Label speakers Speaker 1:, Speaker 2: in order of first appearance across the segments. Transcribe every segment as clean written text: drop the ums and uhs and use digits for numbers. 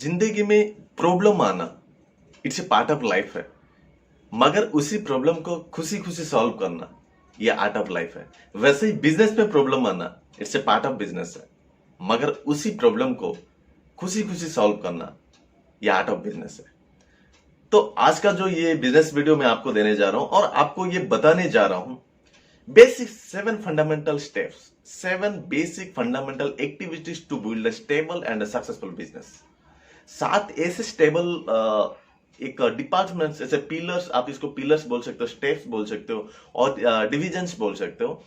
Speaker 1: जिंदगी में प्रॉब्लम आना it's a part of life है। मगर उसी प्रॉब्लम को खुशी खुशी सॉल्व करना ये आर्ट ऑफ लाइफ है। वैसे ही बिजनेस में प्रॉब्लम आना it's a part of business है। मगर उसी प्रॉब्लम को खुशी खुशी सॉल्व करना ये आर्ट ऑफ बिजनेस है। तो आज का जो ये बिजनेस वीडियो मैं आपको देने जा रहा हूं और आपको ये बताने जा रहा हूं basic 7 fundamental activities to build a stable and successful business. 7 ऐसे स्टेबल एक डिपार्टमेंट्स, जैसे पिलर्स, आप इसको पिलर्स बोल सकते हो, स्टेप्स बोल सकते हो और डिविजन्स बोल सकते हो,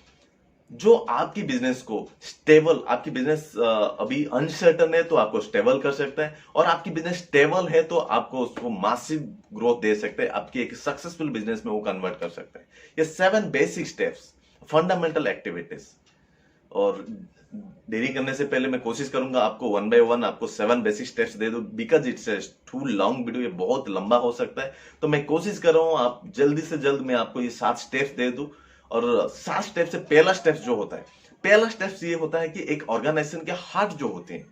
Speaker 1: जो आपकी बिजनेस को स्टेबल, आपकी बिजनेस अभी अनसर्टन है तो आपको स्टेबल कर सकता है, और आपकी बिजनेस स्टेबल है तो आपको उसको मासिव ग्रोथ दे सकते हैं, आपकी एक सक्सेसफुल बिजनेस में वो कन्वर्ट कर सकते हैं। ये 7 बेसिक स्टेप्स, फंडामेंटल एक्टिविटीज। और देरी करने से पहले मैं कोशिश करूंगा आपको 1 बाय 1 आपको 7 बेसिक स्टेप्स दे दूं, because it's too long video, ये बहुत लंबा हो सकता है। तो मैं कोशिश कर रहा हूं आप जल्दी से जल्द मैं आपको ये 7 स्टेप्स दे दूं। और 7 स्टेप से पहला स्टेप्स जो होता है, पहला स्टेप्स ये होता है कि एक ऑर्गेनाइजेशन के हार्ट जो होते हैं,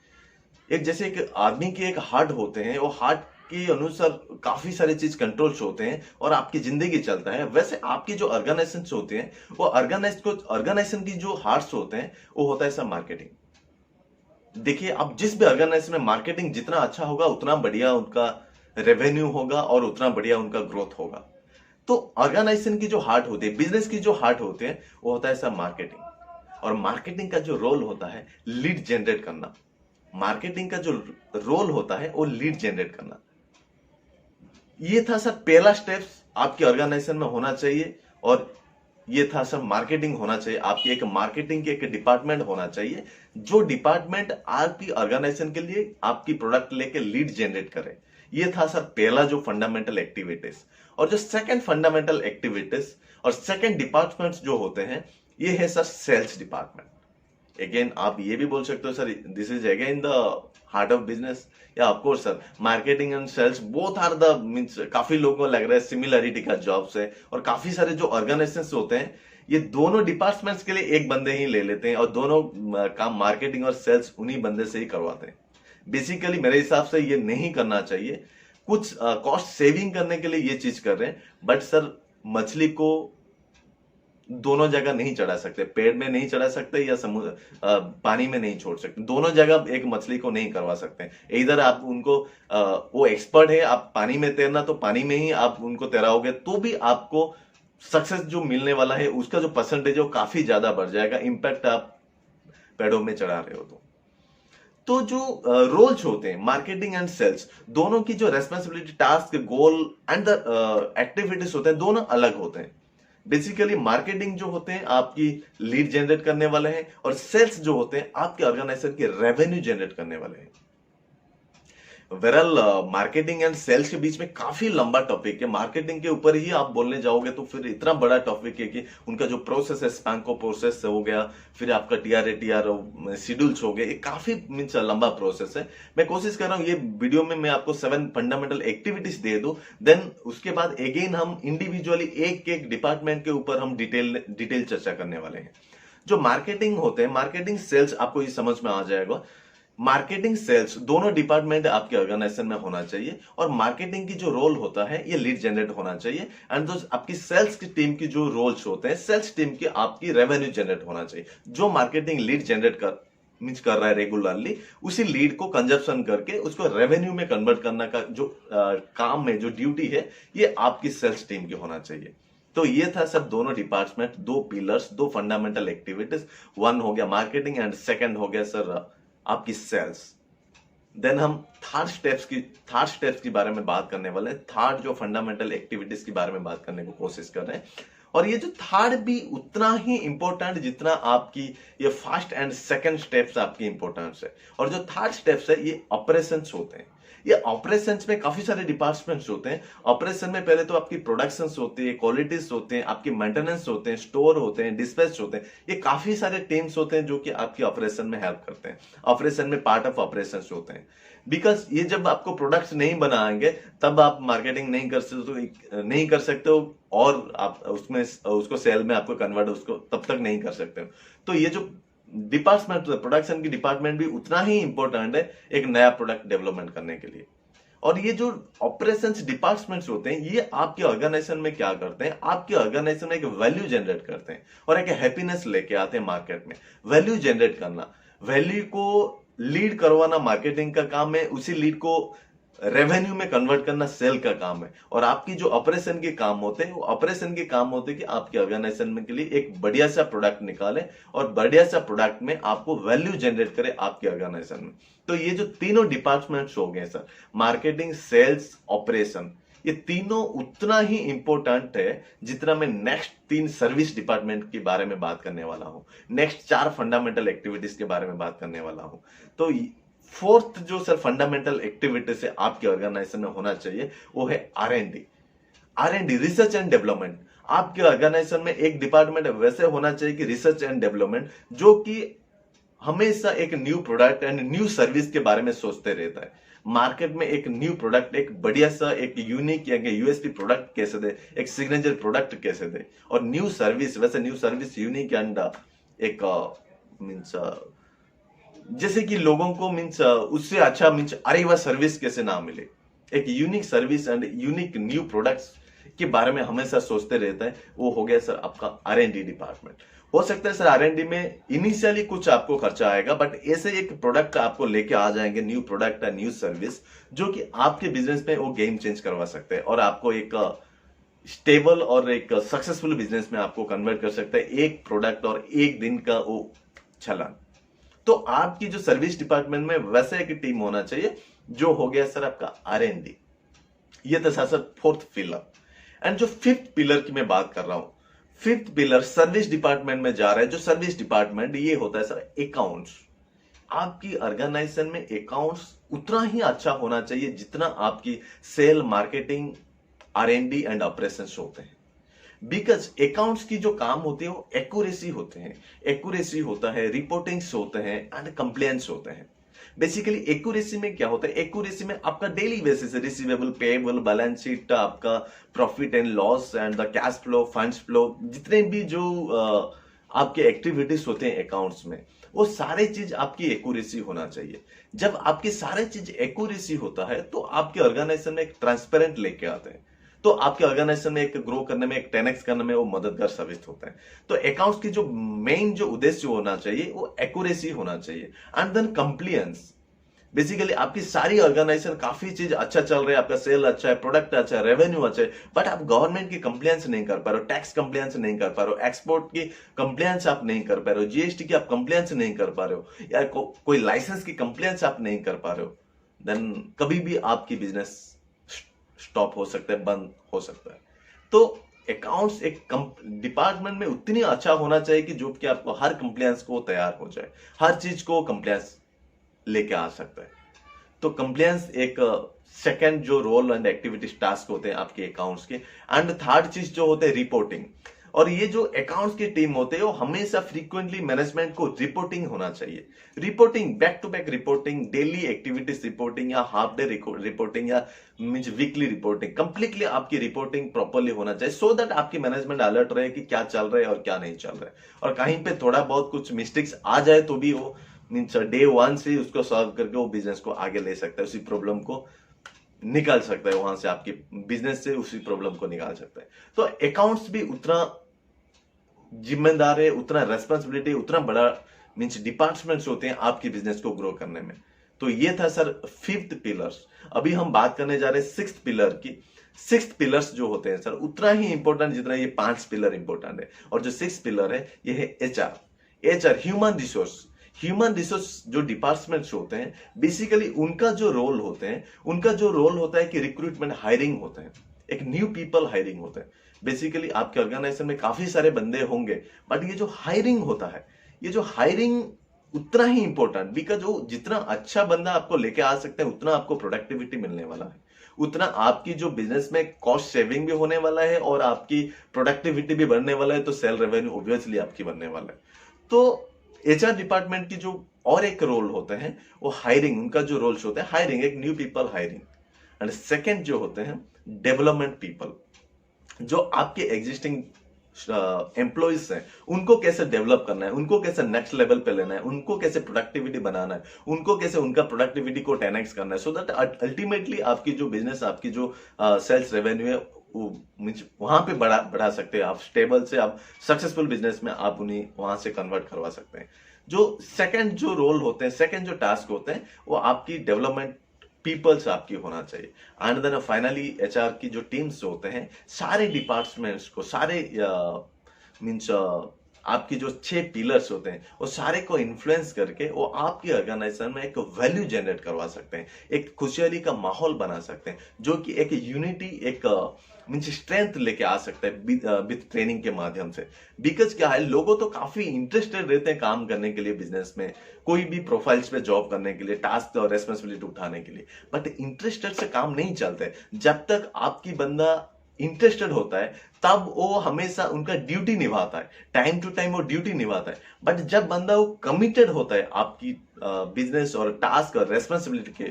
Speaker 1: एक जैसे एक आदमी के एक हार्ट होते हैं, वो हार्ट के अनुसार काफी सारी चीज कंट्रोल्स होते हैं और आपकी जिंदगी चलता है। वैसे आपकी जो ऑर्गेनाइजेशन होते हैं, वो ऑर्गेनाइजेशन की जो हार्ट्स होते हैं वो होता है सब मार्केटिंग। देखिए, आप जिस भी ऑर्गेनाइजेशन में मार्केटिंग जितना अच्छा होगा उतना बढ़िया उनका रेवेन्यू होगा और उतना बढ़िया उनका ग्रोथ होगा। तो ऑर्गेनाइजेशन की जो हार्ट होती है, बिजनेस की जो हार्ट होते हैं, वो होता है सब मार्केटिंग। और मार्केटिंग का जो रोल होता है लीड जनरेट करना। मार्केटिंग का जो रोल होता है वो लीड जनरेट करना। ये था सर पहला स्टेप्स आपके ऑर्गेनाइजेशन में होना चाहिए। और ये था सर मार्केटिंग होना चाहिए, आपकी एक मार्केटिंग की एक डिपार्टमेंट होना चाहिए, जो डिपार्टमेंट आपकी ऑर्गेनाइजेशन के लिए आपकी प्रोडक्ट लेके लीड जनरेट करे। ये था सर पहला जो फंडामेंटल एक्टिविटीज। और जो सेकंड फंडामेंटल एक्टिविटीज और सेकंड डिपार्टमेंट्स जो होते हैं, ये है सर सेल्स डिपार्टमेंट। अगेन आप ये भी बोल सकते हो sir this is again the heart of business. या of course sir, marketing and sales both are the means, काफी लोगों को लग रहा है सिमिलरिटी का जॉब्स है। और काफी सारे जो ऑर्गेनाइजेशंस होते हैं, ये दोनों डिपार्टमेंट्स के लिए एक बंदे ही ले लेते हैं और दोनों काम मार्केटिंग और सेल्स उन्हीं बंदे से ही करवाते हैं। बेसिकली मेरे हिसाब से ये नहीं करना चाहिए। कुछ कॉस्ट सेविंग करने के लिए ये चीज कर रहे हैं, बट सर मछली को दोनों जगह नहीं चढ़ा सकते, पेड़ में नहीं चढ़ा सकते या समुद्र पानी में नहीं छोड़ सकते। दोनों जगह एक मछली को नहीं करवा सकते। इधर आप उनको वो एक्सपर्ट है, आप पानी में तैरना तो पानी में ही आप उनको तैराओगे तो भी आपको सक्सेस जो मिलने वाला है उसका जो परसेंटेज है वो काफी ज्यादा बढ़ जाएगा, इम्पैक्ट आप पेड़ों में चढ़ा रहे हो तो जो रोल्स होते हैं मार्केटिंग एंड सेल्स, दोनों की जो responsibility, task, goal and the activities होते हैं, दोनों अलग होते हैं। बेसिकली मार्केटिंग जो होते हैं आपकी लीड जनरेट करने वाले हैं, और सेल्स जो होते हैं आपके ऑर्गेनाइजेशन के रेवेन्यू जनरेट करने वाले हैं। वेरल मार्केटिंग एंड सेल्स के बीच में काफी लंबा टॉपिक है। मार्केटिंग के ऊपर ही आप बोलने जाओगे तो फिर इतना बड़ा टॉपिक है कि उनका जो प्रोसेस है, स्पैंको प्रोसेस हो गया, फिर आपका टीआर शेड्यूल्स हो गए, ये काफी मीन्स लंबा प्रोसेस है। मैं कोशिश कर रहा हूँ ये वीडियो में मैं आपको 7 फंडामेंटल एक्टिविटीज दे दूं, देन उसके बाद अगेन हम इंडिविजुअली एक एक डिपार्टमेंट के ऊपर हम डिटेल चर्चा करने वाले हैं। जो मार्केटिंग होते हैं, मार्केटिंग सेल्स, आपको ये समझ में आ जाएगा। मार्केटिंग सेल्स दोनों डिपार्टमेंट आपके ऑर्गेनाइजेशन में होना चाहिए, और मार्केटिंग की जो रोल होता है ये लीड जनरेट होना चाहिए, एंड जो आपकी सेल्स की टीम की जो रोल्स होते हैं, सेल्स टीम की आपकी रेवेन्यू जनरेट होना चाहिए। जो मार्केटिंग लीड जनरेट कर रहा है रेगुलरली, उसी लीड को कंजप्शन करके उसको रेवेन्यू में कन्वर्ट करने का जो काम है, जो ड्यूटी है, ये आपकी सेल्स टीम की होना चाहिए। तो ये था सब दोनों डिपार्टमेंट, 2 पिलर्स, 2 फंडामेंटल एक्टिविटीज। 1 हो गया मार्केटिंग एंड सेकंड हो गया सर आपकी सेल्स। देन हम थर्ड स्टेप्स की बारे में बात करने वाले हैं। थर्ड जो फंडामेंटल एक्टिविटीज के बारे में बात करने की कोशिश कर रहे हैं, और ये जो थर्ड भी उतना ही इंपॉर्टेंट जितना आपकी ये फर्स्ट एंड सेकंड स्टेप्स आपकी इंपॉर्टेंस है। और जो थर्ड स्टेप्स है ये ऑपरेशंस होते हैं। ये ऑपरेशंस में काफी सारे डिपार्टमेंट्स होते हैं। ऑपरेशन में पहले तो आपकी प्रोडक्शंस होती है, क्वालिटीज होते हैं, आपकी मेंटेनेंस होते हैं, स्टोर होते हैं, डिस्पैच होते हैं। ये काफी सारे टीम्स होते हैं जो कि आपकी ऑपरेशन में हेल्प करते हैं। ऑपरेशन में पार्ट ऑफ ऑपरेशंस होते हैं, बिकॉज ये जब आपको प्रोडक्ट्स नहीं बनाएंगे तब आप मार्केटिंग नहीं कर सकते हो, और आप उसमें उसको सेल में आपको कन्वर्ट उसको तब तक नहीं कर सकते हो। तो ये जो डिपार्टमेंट, प्रोडक्शन की डिपार्टमेंट भी उतना ही इंपॉर्टेंट है एक नया प्रोडक्ट डेवलपमेंट करने के लिए। और ये जो ऑपरेशंस डिपार्टमेंट्स होते हैं, ये आपके ऑर्गेनाइजेशन में क्या करते हैं, आपके ऑर्गेनाइजेशन में एक वैल्यू जनरेट करते हैं और एक हैप्पीनेस लेके आते हैं मार्केट में। वैल्यू जनरेट करना, वैल्यू को लीड करवाना मार्केटिंग का काम है, उसी लीड को रेवेन्यू में कन्वर्ट करना सेल का काम है। और आपकी जो ऑपरेशन के काम होते हैं, वो ऑपरेशन के काम होते हैं कि आपके ऑर्गेनाइजेशन में के लिए एक बढ़िया सा प्रोडक्ट निकाले और बढ़िया सा प्रोडक्ट में आपको वैल्यू जनरेट करे आपके ऑर्गेनाइजेशन में। तो ये जो तीनों डिपार्टमेंट्स हो गए सर, मार्केटिंग, सेल्स, ऑपरेशन, ये तीनों उतना ही इंपॉर्टेंट है जितना मैं नेक्स्ट 3 सर्विस डिपार्टमेंट के बारे में बात करने वाला हूं, नेक्स्ट 4 फंडामेंटल एक्टिविटीज के बारे में बात करने वाला हूं। तो फोर्थ जो सर फंडामेंटल एक्टिविटी से आपके ऑर्गेनाइजेशन में होना चाहिए वो है R&D। R&D, research and development. आपके ऑर्गेनाइजेशन में एक डिपार्टमेंट वैसे होना चाहिए कि रिसर्च एंड डेवलपमेंट, जो कि हमेशा एक new product and new service के बारे में सोचते रहता है। मार्केट में एक न्यू प्रोडक्ट, एक बढ़िया सा, एक यूनिक या यूएसपी प्रोडक्ट कैसे दे, एक सिग्नेचर प्रोडक्ट कैसे दे, और न्यू सर्विस, वैसे न्यू सर्विस यूनिक एंड एक मीन्स जैसे कि लोगों को मीन्स उससे अच्छा मीन्स अरे वह सर्विस कैसे ना मिले। एक unique service and unique new products के बारे में हमेशा सोचते रहता है, वो हो गया सर आपका R&D डिपार्टमेंट। हो सकता है सर R&D में इनिशियली कुछ आपको खर्चा आएगा, बट ऐसे एक प्रोडक्ट आपको लेके आ जाएंगे, new product and new service, जो कि आपके बिजनेस में वो गेम चेंज करवा सकते हैं और आपको एक स्टेबल और एक सक्सेसफुल बिजनेस में आपको कन्वर्ट कर सकता है, एक प्रोडक्ट और एक दिन का वो छलान। तो आपकी जो सर्विस डिपार्टमेंट में वैसे एक टीम होना चाहिए, जो हो गया सर आपका R&D। ये तो सर फोर्थ पिलर। एंड जो फिफ्थ पिलर की मैं बात कर रहा हूं, फिफ्थ पिलर सर्विस डिपार्टमेंट में जा रहा है। जो सर्विस डिपार्टमेंट ये होता है सर अकाउंट्स। आपकी ऑर्गेनाइजेशन में अकाउंट्स उतना ही अच्छा होना चाहिए जितना आपकी cell, marketing, R&D and operations होते हैं। बिकॉज अकाउंट्स की जो काम होती है वो एक्यूरेसी होते हैं, एक्यूरेसी होता है, रिपोर्टिंग्स होते हैं एंड कंप्लेंट्स होते हैं। बेसिकली एक्यूरेसी में क्या होता है, एक्यूरेसी में आपका daily basis, receivable, payable, balance sheet, आपका profit and loss and the cash flow, funds flow, जितने भी जो आपके एक्टिविटीज होते हैं अकाउंट्स में, वो सारे चीज आपकी एक्यूरेसी होना चाहिए। जब आपकी सारे चीज एक्यूरेसी होता है तो आपके ऑर्गेनाइजेशन में एक ट्रांसपेरेंट लेके आते हैं, तो आपके ऑर्गेनाइजेशन में एक ग्रो करने में, एक 10x करने में वो मददगार साबित होता है। तो अकाउंट्स की जो मेन जो उद्देश्य होना चाहिए वो एक्यूरेसी होना चाहिए एंड देन कंप्लायंस। बेसिकली आपकी सारी ऑर्गेनाइजेशन काफी चीज अच्छा चल रहा है, आपका सेल अच्छा है, प्रोडक्ट अच्छा है, रेवेन्यू अच्छा है, बट आप गवर्नमेंट की कंप्लायंस नहीं कर पा रहे हो, टैक्स कंप्लायंस नहीं कर पा रहे हो, एक्सपोर्ट की कंप्लायंस आप नहीं कर पा रहे हो, जीएसटी की आप कंप्लायंस नहीं कर पा रहे हो, या कोई लाइसेंस की कंप्लायंस आप नहीं कर पा रहे हो, देन कभी भी आपकी बिजनेस स्टॉप हो सकता है, बंद हो सकता है। तो अकाउंट्स एक डिपार्टमेंट में उतनी अच्छा होना चाहिए कि जो कि आपको हर कंप्लायंस को तैयार हो जाए, हर चीज को कंप्लायंस लेके आ सकता है। तो कंप्लायंस एक सेकंड जो रोल एंड एक्टिविटीज टास्क होते हैं आपके अकाउंट्स के। एंड थर्ड चीज जो होते हैं रिपोर्टिंग। और ये जो अकाउंट्स की टीम होते हैं वो हमेशा फ्रीक्वेंटली मैनेजमेंट को रिपोर्टिंग होना चाहिए। Reporting, back to back reporting, daily activities reporting या हाफ डे रिपोर्टिंग या मींस वीकली रिपोर्टिंग, कंप्लीटली आपकी रिपोर्टिंग प्रॉपर्ली होना चाहिए, सो दैट आपकी मैनेजमेंट अलर्ट रहे कि क्या चल रहा है और क्या नहीं चल रहा है। और कहीं पे थोड़ा बहुत कुछ मिस्टेक्स आ जाए तो भी वो मीन्स डे 1 से उसको सॉल्व करके वो बिजनेस को आगे ले सकता है, उसी प्रॉब्लम को निकाल सकता है, वहां से आपके बिजनेस से उसी प्रॉब्लम को निकाल सकता है। तो अकाउंट्स भी उतना जिम्मेदार है, उतना रेस्पॉन्सिबिलिटी, उतना बड़ा मीन्स डिपार्टमेंट्स होते हैं आपके बिजनेस को ग्रो करने में। तो ये था सर फिफ्थ पिलर्स। अभी हम बात करने जा रहे हैं सिक्स्थ पिलर की। सिक्स्थ पिलर्स जो होते हैं सर उतना ही इंपॉर्टेंट जितना ये 5 पिलर इंपॉर्टेंट है। और जो सिक्स्थ पिलर है ये है HR, human resource. Human resource जो डिपार्टमेंट्स होते हैं बेसिकली उनका जो रोल होता है कि रिक्रूटमेंट, हायरिंग होता है, एक न्यू पीपल हायरिंग होता है। बेसिकली आपके ऑर्गेनाइजेशन में काफी सारे बंदे होंगे, बट ये जो हायरिंग होता है, ये जो हायरिंग उतना ही इंपॉर्टेंट, बिकॉज वो जितना अच्छा बंदा आपको लेके आ सकते हैं उतना आपको प्रोडक्टिविटी मिलने वाला है, उतना आपकी जो बिजनेस में कॉस्ट सेविंग भी होने वाला है और आपकी प्रोडक्टिविटी भी बढ़ने वाला है, तो सेल रेवेन्यू ऑब्वियसली आपकी बढ़ने वाला है। तो एचआर डिपार्टमेंट की जो और एक रोल होते हैं वो हायरिंग, उनका जो रोल्स होते हैं हायरिंग, एक new people hiring. And second जो होते हैं डेवलपमेंट पीपल, जो आपके एग्जिस्टिंग एम्प्लॉइज हैं उनको कैसे डेवलप करना है, उनको कैसे नेक्स्ट लेवल पे लेना है, उनको कैसे प्रोडक्टिविटी बनाना है, उनको कैसे उनका प्रोडक्टिविटी को 10x करना है, सो दैट अल्टीमेटली आपकी जो बिजनेस, आपकी जो सेल्स रेवेन्यू है वहां पे बढ़ा सकते हैं आप। स्टेबल से आप सक्सेसफुल बिजनेस में आप उन्हें वहां से कन्वर्ट करवा सकते हैं। जो सेकंड जो रोल होते हैं, सेकंड जो टास्क होते हैं, वो आपकी डेवलपमेंट पीपल्स आपकी होना चाहिए। एंड देन फाइनली एचआर की जो टीम्स होते हैं, सारे डिपार्टमेंट्स को, सारे मीन्स आपकी जो 6 पिलर्स होते हैं वो सारे को इन्फ्लुएंस करके वो आपकी ऑर्गेनाइजेशन में एक वैल्यू जनरेट करवा सकते हैं, एक खुशहाली का माहौल बना सकते हैं, जो कि एक यूनिटी, एक मीन्स स्ट्रेंथ लेके आ सकता है विथ ट्रेनिंग के माध्यम से। बिकॉज क्या है, लोगों तो काफी इंटरेस्टेड रहते हैं काम करने के लिए, बिजनेस में कोई भी प्रोफाइल्स पे जॉब करने के लिए, टास्क और रेस्पॉन्सिबिलिटी उठाने के लिए, बट इंटरेस्टेड से काम नहीं चलता है। जब तक आपकी बंदा इंटरेस्टेड होता है तब वो हमेशा उनका ड्यूटी निभाता है, टाइम टू टाइम वो ड्यूटी निभाता है। बट जब बंदा वो कमिटेड होता है आपकी बिजनेस और टास्क और रेस्पॉन्सिबिलिटी के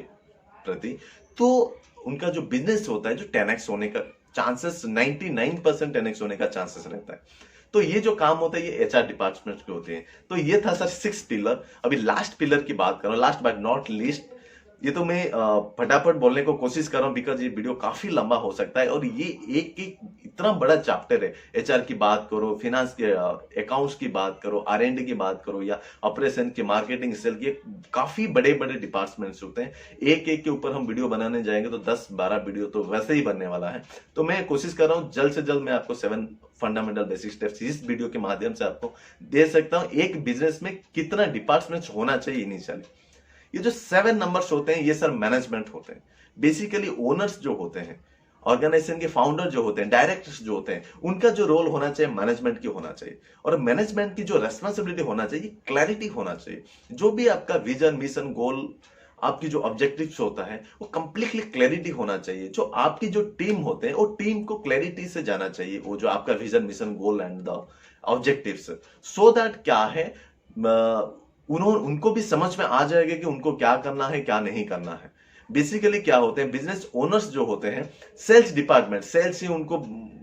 Speaker 1: प्रति, तो उनका जो बिजनेस होता है, जो 10x होने का चांसेस, 99% 10x होने का चांसेस रहता है। तो ये जो काम होता है ये एचआर डिपार्टमेंट के होते हैं। तो ये था सर 6 पिलर। अभी लास्ट पिलर की बात करूं, लास्ट बट नॉट लीस्ट, ये तो मैं फटाफट बोलने को कोशिश कर रहा हूं बिकॉज ये वीडियो काफी लंबा हो सकता है और ये एक एक इतना बड़ा चैप्टर है। एचआर की बात करो, फिनेंस के, अकाउंट्स की बात करो, आर&डी की बात करो, या ऑपरेशन की, मार्केटिंग, सेल की, काफी बड़े बड़े डिपार्टमेंट्स होते हैं। एक एक के ऊपर हम वीडियो बनाने जाएंगे तो 10-12 वीडियो तो वैसे ही बनने वाला है। तो मैं कोशिश कर रहा हूं जल्द से जल्द मैं आपको 7 फंडामेंटल बेसिक स्टेप्स इस वीडियो के माध्यम से आपको दे सकता हूं। एक बिजनेस में कितना डिपार्टमेंट्स होना चाहिए इनिशियली। ये जो 7 नंबर्स होते हैं ये सर मैनेजमेंट होते हैं। बेसिकली ओनर्स जो होते हैं, ऑर्गेनाइजेशन के फाउंडर जो होते हैं, डायरेक्टर्स जो होते हैं, उनका जो रोल होना चाहिए मैनेजमेंट की होना चाहिए। और मैनेजमेंट की जो रेस्पॉन्सिबिलिटी होना चाहिए, क्लैरिटी होना चाहिए। जो भी आपका विजन, मिशन, गोल, आपकी जो ऑब्जेक्टिव्स होता है वो कंप्लीटली क्लैरिटी होना चाहिए। जो आपकी जो टीम होते हैं वो टीम को क्लैरिटी से जाना चाहिए, वो जो आपका vision, mission, goal and the objectives, so that क्या है, उनको भी समझ में आ जाएगा कि उनको क्या करना है, क्या नहीं करना है। बेसिकली क्या होते हैं, बिजनेस ओनर्स जो होते हैं, सेल्स डिपार्टमेंट, सेल्स ही उनको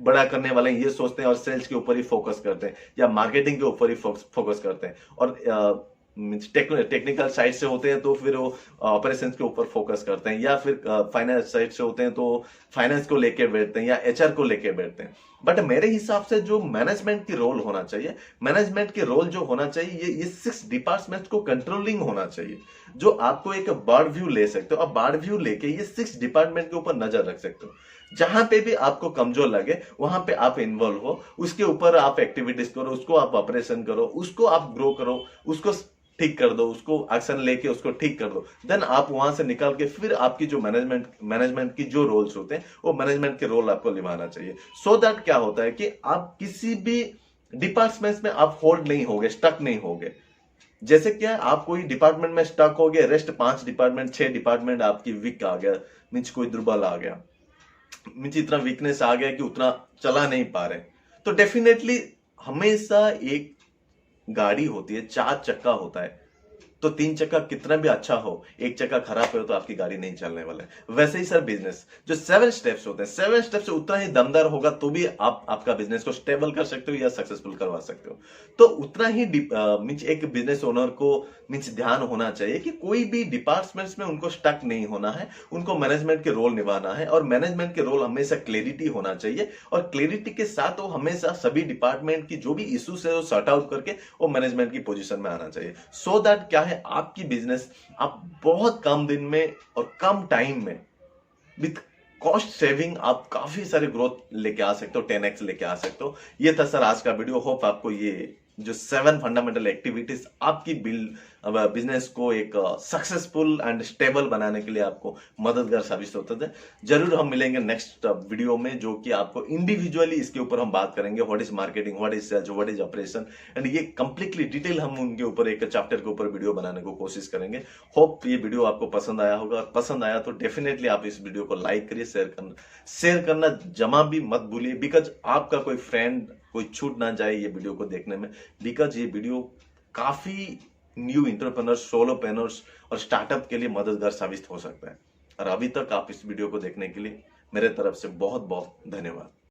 Speaker 1: बड़ा करने वाले हैं ये सोचते हैं और सेल्स के ऊपर ही फोकस करते हैं, या मार्केटिंग के ऊपर ही फोकस करते हैं। और टेक्निकल साइड से होते हैं तो फिर वो ऑपरेशंस के ऊपर फोकस करते हैं, या फिर फाइनेंस साइड से होते हैं तो फाइनेंस को लेके बैठते हैं या एचआर को लेके बैठते हैं। बट मेरे हिसाब से जो मैनेजमेंट की रोल होना चाहिए, मैनेजमेंट की रोल जो होना चाहिए, ये 6 डिपार्टमेंट को कंट्रोलिंग होना चाहिए, जो आपको एक बर्ड व्यू ले सकते हो। अब बर्ड व्यू लेके ये 6 डिपार्टमेंट के ऊपर नजर रख सकते हो। जहां पे भी आपको कमजोर लगे वहां पे आप इन्वॉल्व हो, उसके ऊपर आप एक्टिविटीज करो, उसको आप ऑपरेशन करो, उसको आप ग्रो करो, उसको ठीक कर दो, उसको एक्शन लेके उसको ठीक कर दो। देन आप वहां से निकल के फिर आपकी जो मैनेजमेंट की जो रोल्स होते हैं वो मैनेजमेंट के रोल आपको निभाना चाहिए। सो दैट क्या होता है कि आप किसी भी डिपार्टमेंट में आप होल्ड नहीं होगे, स्टक नहीं होगे। जैसे क्या आप कोई डिपार्टमेंट में स्टक हो गए, रेस्ट 5 डिपार्टमेंट 6 डिपार्टमेंट आपकी वीक आ गया, मीन्स कोई दुर्बल आ गया, मीन्स इतना वीकनेस आ गया कि उतना चला नहीं पा रहे, तो डेफिनेटली हमेशा एक गाड़ी होती है, 4 चक्का होता है, तो 3 चक्का कितना भी अच्छा हो, 1 चक्का खराब हो तो आपकी गाड़ी नहीं चलने वाला है। वैसे ही सर बिजनेस जो 7 स्टेप्स होते हैं, 7 स्टेप्स से उतना ही दमदार होगा तो भी आप आपका बिजनेस को स्टेबल कर सकते हो या सक्सेसफुल करवा सकते हो। तो उतना ही मीन्स एक बिजनेस ओनर को मीन्स ध्यान होना चाहिए कि कोई भी डिपार्टमेंट्स में उनको स्टक नहीं होना है, उनको मैनेजमेंट के रोल निभाना है। और मैनेजमेंट के रोल हमेशा क्लैरिटी होना चाहिए, और क्लैरिटी के साथ वो हमेशा सभी डिपार्टमेंट की जो भी इश्यूज है वो सॉर्ट आउट करके वो मैनेजमेंट की पोजीशन में आना चाहिए। सो दैट क्या है, आपकी बिजनेस आप बहुत कम दिन में और कम टाइम में विथ कॉस्ट सेविंग आप काफी सारे ग्रोथ लेके आ सकते हो, 10x लेके आ सकते हो। ये था सर आज का वीडियो। होप आपको ये जो 7 फंडामेंटल एक्टिविटीज आपकी बिजनेस को एक सक्सेसफुल एंड स्टेबल बनाने के लिए आपको मददगार साबित होते थे। जरूर हम मिलेंगे नेक्स्ट वीडियो में, जो कि आपको इंडिविजुअली इसके ऊपर हम बात करेंगे, what is marketing, what is sales, what is operation, and ये कंप्लीटली डिटेल हम उनके ऊपर एक चैप्टर के ऊपर वीडियो बनाने को कोशिश करेंगे। होप ये वीडियो आपको पसंद आया होगा, और पसंद आया तो डेफिनेटली आप इस वीडियो को लाइक करिए, शेयर करना जमा भी मत भूलिए, बिकॉज आपका कोई फ्रेंड कोई छूट ना जाए ये वीडियो को देखने में। बिकॉज ये वीडियो काफी न्यू एंटरप्रेन्योर्स, सोलोप्रेन्योर्स और स्टार्टअप के लिए मददगार साबित हो सकता है। और अभी तक आप इस वीडियो को देखने के लिए मेरे तरफ से बहुत बहुत धन्यवाद।